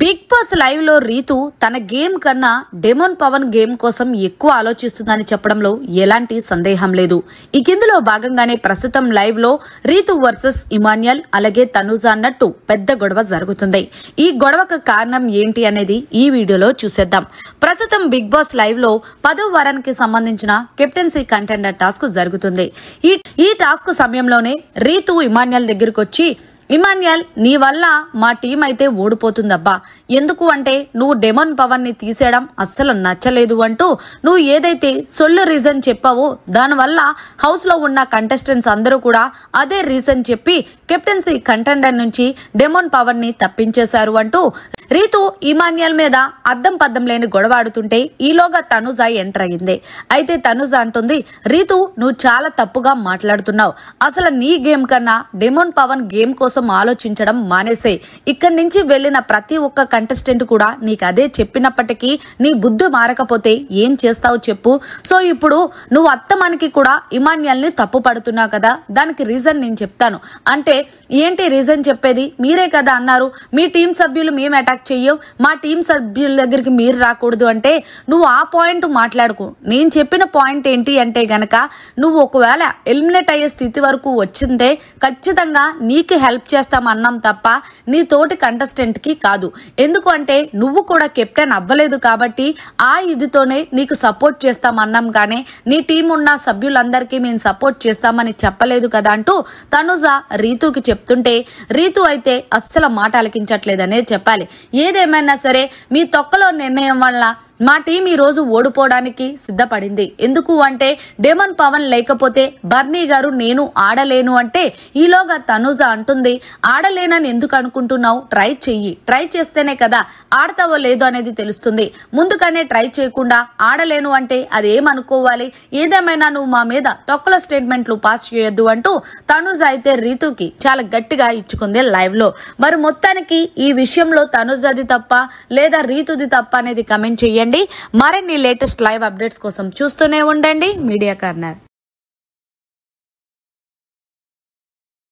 Big boss live లో రీతు తన game కన్నా డెమోన్ పవన్ గేమ్ కోసం ఎక్కువ ఆలోచిస్తుందని చెప్పడంలో ఎలాంటి సందేహం లేదు. ఇందులో భాగంగానే ప్రస్తుతం లైవ్ లో రీతు వర్సెస్ ఇమాన్యుయల్ అలాగే తనుజ అన్నట్టు పెద్ద గొడవ జరుగుతుంది. ఈ గొడవకు కారణం ఏంటి అనేది ఈ వీడియోలో చూసేద్దాం. ప్రస్తుతం బిగ్ బాస్ లైవ్ లో 10వ వారానికి సంబంధించిన కెప్టెన్సీ కంటెండర్ టాస్క్ జరుగుతుంది. ఈ టాస్క్ సమయంలోనే రీతు ఇమాన్యుయల్ దగ్గరకు వచ్చి, ఇమాన్యుయల్, నీ వల్ల మా టీం అయితే ఓడిపోతుందబ్బా. ఎందుకు అంటే నువ్వు డెమోన్ పవన్ ని తీసేయడం అస్సలు నచ్చలేదు అంటూ నువ్వు ఏదైతే సొల్లు రీజన్ చెప్పావో దానివల్ల హౌస్ లో ఉన్న కంటెస్టెంట్స్ అందరూ కూడా అదే రీజన్ చెప్పి కెప్టెన్సీ కంటెండర్ నుంచి డెమోన్ పవన్ ని తప్పించేశారు అంటూ రీతు ఇమాన్యుయల్ మీద అద్దం పద్దం లేని గొడవ ఆడుతుంటే ఈలోగా తనుజ ఎంటర్ అయింది. అయితే తనుజ అంటుంది, రీతు, నువ్వు చాలా తప్పుగా మాట్లాడుతున్నావు. అసలు నీ గేమ్ కన్నా డెమోన్ పవన్ గేమ్ కోసం ఆలోచించడం మానేసే. ఇక్కడి నుంచి వెళ్లిన ప్రతి ఒక్క కంటెస్టెంట్ కూడా నీకు అదే చెప్పినప్పటికీ నీ బుద్ధి మారకపోతే ఏం చేస్తావు చెప్పు. సో ఇప్పుడు నువ్వు అత్తమానికి కూడా ఇమాన్యుయల్ ని తప్పు పడుతున్నావు కదా, దానికి రీజన్ నేను చెప్తాను. అంటే ఏంటి రీజన్ చెప్పేది? మీరే కదా అన్నారు మీ టీం సభ్యులు మేము అటాక్ చెయ్యం, మా టీం సభ్యుల దగ్గరికి మీరు రాకూడదు అంటే నువ్వు ఆ పాయింట్ మాట్లాడుకో. నేను చెప్పిన పాయింట్ ఏంటి అంటే గనక నువ్వు ఒకవేళ ఎలిమినేట్ అయ్యే స్థితి వరకు వచ్చిందే ఖచ్చితంగా నీకు హెల్ప్ చేస్తామన్నాం తప్ప నీ తోటి కంటెస్టెంట్ కి కాదు. ఎందుకు అంటే నువ్వు కూడా కెప్టెన్ అవ్వలేదు కాబట్టి ఆ ఇదితోనే నీకు సపోర్ట్ చేస్తామన్నాం, కానీ నీ టీం ఉన్న సభ్యులందరికీ మేము సపోర్ట్ చేస్తామని చెప్పలేదు కదా అంటూ తనుజ రీతుకి చెప్తుంటే రీతు అయితే అస్సలు మాట అలకించట్లేదనే చెప్పాలి. ఏదేమైనా సరే మీ తొక్కలో నిర్ణయం వల్ల మా టీం ఈ రోజు ఓడిపోవడానికి సిద్ధపడింది. ఎందుకు అంటే డెమోన్ పవన్ లేకపోతే బర్నీ గారు నేను ఆడలేను అంటే ఈలోగా తనుజ అంటుంది, ఆడలేనని ఎందుకు అనుకుంటున్నావు? ట్రై చెయ్యి. ట్రై చేస్తేనే కదా ఆడతావో లేదో అనేది తెలుస్తుంది. ముందుగానే ట్రై చేయకుండా ఆడలేను అంటే అదేమనుకోవాలి? ఏదేమైనా నువ్వు మా మీద తొక్కల స్టేట్మెంట్లు పాస్ చేయొద్దు అంటూ తనుజ అయితే రీతుకి చాలా గట్టిగా ఇచ్చుకుంది లైవ్ లో. మరి మొత్తానికి ఈ విషయంలో తనుజది తప్ప లేదా రీతుది తప్ప అనేది కమెంట్ చెయ్యండి. మరిన్ని లేటెస్ట్ లైవ్ అప్డేట్స్ కోసం చూస్తూనే ఉండండి మీడియా కార్నర్.